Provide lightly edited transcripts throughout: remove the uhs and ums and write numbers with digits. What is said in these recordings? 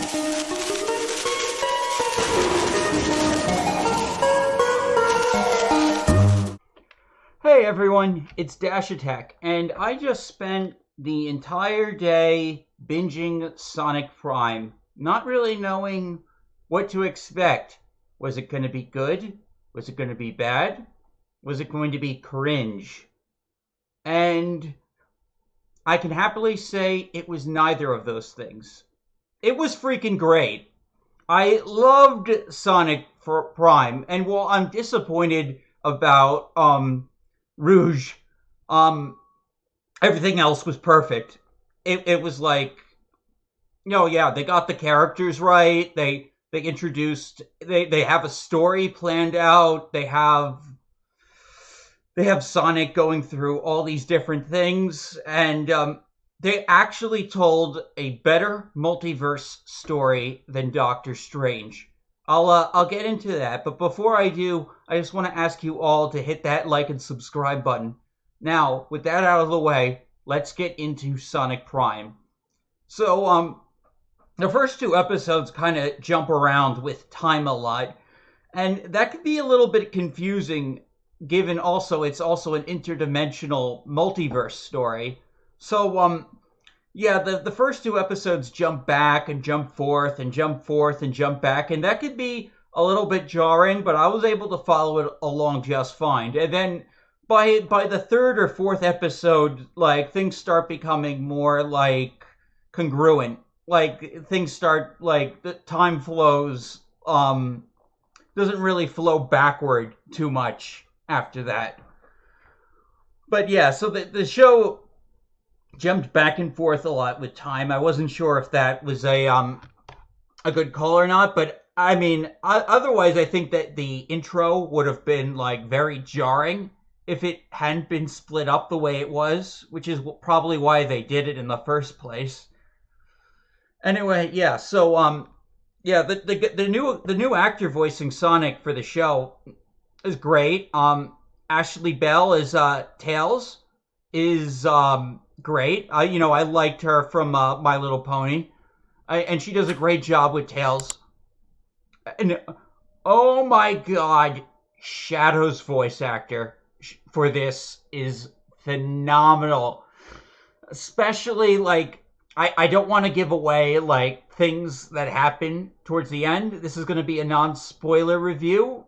Hey everyone, it's Dash Attack, and I just spent the entire day binging Sonic Prime, not really knowing what to expect. Was it going to be good? Was it going to be bad? Was it going to be cringe? And I can happily say it was neither of those things. It was freaking great. I loved Sonic Prime, and while I'm disappointed about Rouge, um, everything else was perfect. It was like, yeah, they got the characters right. They introduced they have a story planned out. They have Sonic going through all these different things, and they actually told a better multiverse story than Doctor Strange. I'll get into that, but before I do, I just want to ask you all to hit that like and subscribe button. Now, with that out of the way, let's get into Sonic Prime. So, the first two episodes kind of jump around with time a lot, and that could be a little bit confusing given also it's also an interdimensional multiverse story. So, yeah, the first two episodes jump back and jump forth and jump forth and jump back, and that could be a little bit jarring, but I was able to follow it along just fine. And then by the third or fourth episode, like things start becoming more like congruent. Like things start like the time flows doesn't really flow backward too much after that. But yeah, so the show jumped back and forth a lot with time. I wasn't sure if that was a good call or not, but I mean, otherwise, I think that the intro would have been like very jarring if it hadn't been split up the way it was, which is probably why they did it in the first place. Anyway, yeah. So, yeah, the new actor voicing Sonic for the show is great. Ashley Bell is Tails is great. I liked her from My Little Pony, and she does a great job with Tails. And oh my god, Shadow's voice actor for this is phenomenal. Especially like I don't want to give away like things that happen towards the end. This is going to be a non-spoiler review.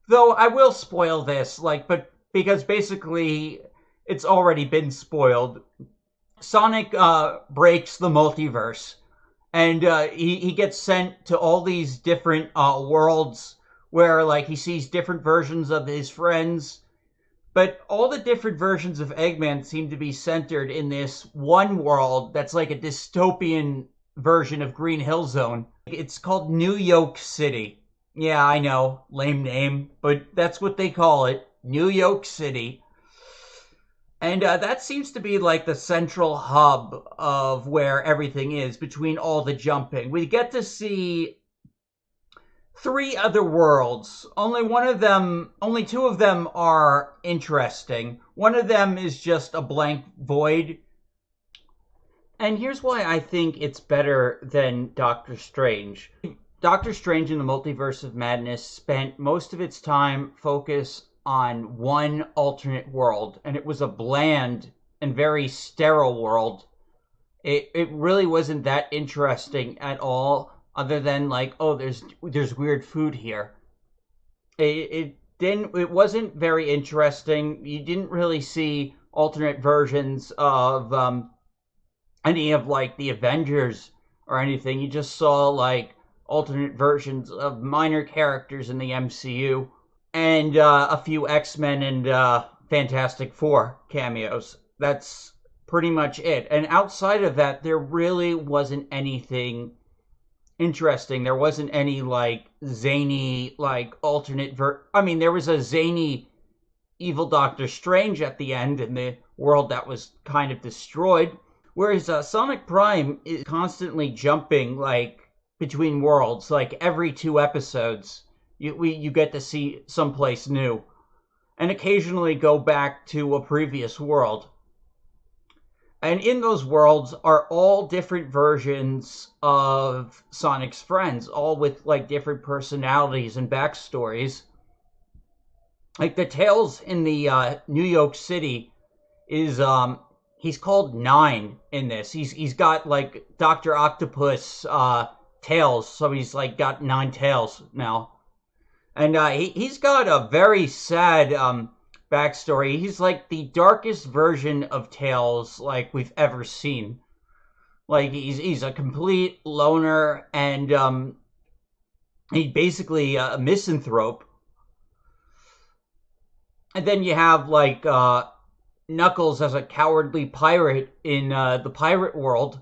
Though I will spoil this, but because basically it's already been spoiled. Sonic breaks the multiverse, and he gets sent to all these different worlds where like he sees different versions of his friends, but all the different versions of Eggman seem to be centered in this one world that's like a dystopian version of Green Hill Zone. It's called New York City. Yeah, I know, lame name, but that's what they call it, New York City. And that seems to be like the central hub of where everything is between all the jumping. We get to see three other worlds. Only two of them are interesting. One of them is just a blank void. And here's why I think it's better than Doctor Strange. Doctor Strange in the Multiverse of Madness spent most of its time focused on one alternate world, and it was a bland and very sterile world. It really wasn't that interesting at all, other than like, oh, there's weird food here. It wasn't very interesting. You didn't really see alternate versions of any of like the Avengers or anything. You just saw like alternate versions of minor characters in the MCU and a few X-Men and Fantastic Four cameos. That's pretty much it. And outside of that, there really wasn't anything interesting. There wasn't any like zany like alternate I mean, there was a zany evil Doctor Strange at the end in the world that was kind of destroyed. Whereas Sonic Prime is constantly jumping like between worlds. Like every two episodes, you get to see someplace new, and occasionally go back to a previous world. And in those worlds are all different versions of Sonic's friends, all with like different personalities and backstories. Like the Tails in the New York City is he's called Nine in this. He's got like Dr. Octopus tails, so he's like got 9 tails now. And he's got a very sad backstory. He's like the darkest version of Tails like we've ever seen. Like he's a complete loner, and he basically a misanthrope. And then you have like Knuckles as a cowardly pirate in the pirate world.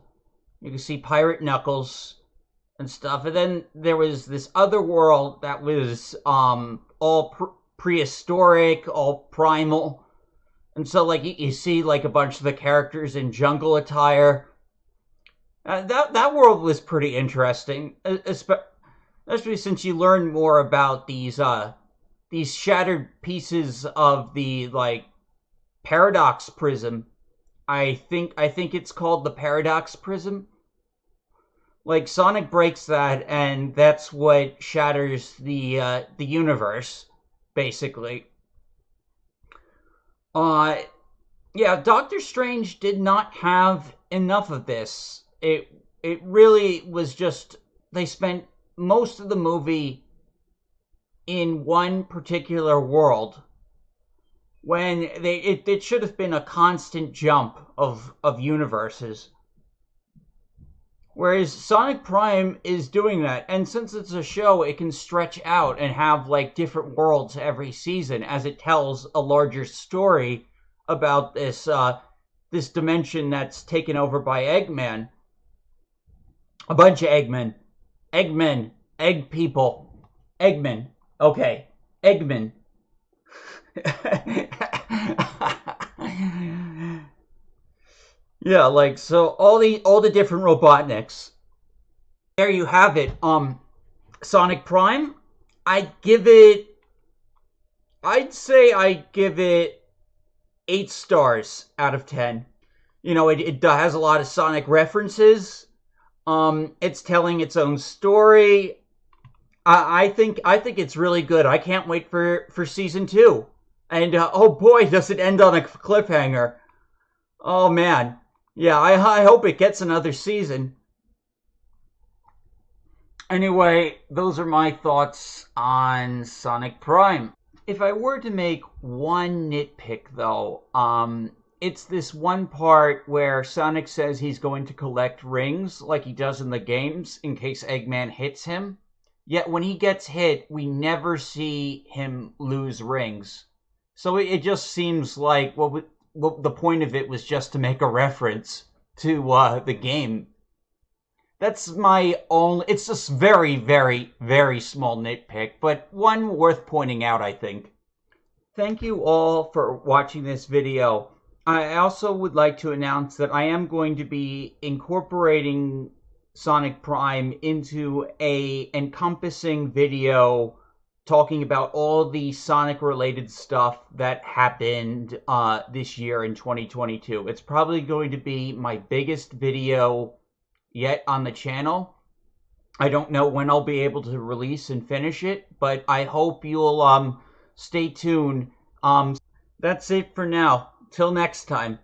You can see Pirate Knuckles and stuff. And then there was this other world that was all prehistoric, all primal. And so like you see like a bunch of the characters in jungle attire. That world was pretty interesting, especially since you learn more about these shattered pieces of the like Paradox Prism. I think it's called the Paradox Prism. Like Sonic breaks that, and that's what shatters the universe, basically. Yeah, Doctor Strange did not have enough of this. It really was just they spent most of the movie in one particular world when it should have been a constant jump of universes. Whereas Sonic Prime is doing that, and since it's a show, it can stretch out and have like different worlds every season as it tells a larger story about this dimension that's taken over by Eggman. A bunch of Eggmen. Eggmen. Egg people. Eggman. Okay. Eggman. Yeah, like so all the different Robotniks. There you have it. Sonic Prime, I'd say I give it 8 stars out of 10. You know, it has a lot of Sonic references. It's telling its own story. I think it's really good. I can't wait for season 2. And oh boy, does it end on a cliffhanger. Oh man. Yeah, I hope it gets another season. Anyway, those are my thoughts on Sonic Prime. If I were to make one nitpick though, it's this one part where Sonic says he's going to collect rings like he does in the games in case Eggman hits him. Yet when he gets hit, we never see him lose rings. So it just seems like the point of it was just to make a reference to the game. That's my only... It's just very, very, very small nitpick, but one worth pointing out, I think. Thank you all for watching this video. I also would like to announce that I am going to be incorporating Sonic Prime into a encompassing video talking about all the Sonic-related stuff that happened this year in 2022. It's probably going to be my biggest video yet on the channel. I don't know when I'll be able to release and finish it, but I hope you'll stay tuned. That's it for now. Till next time.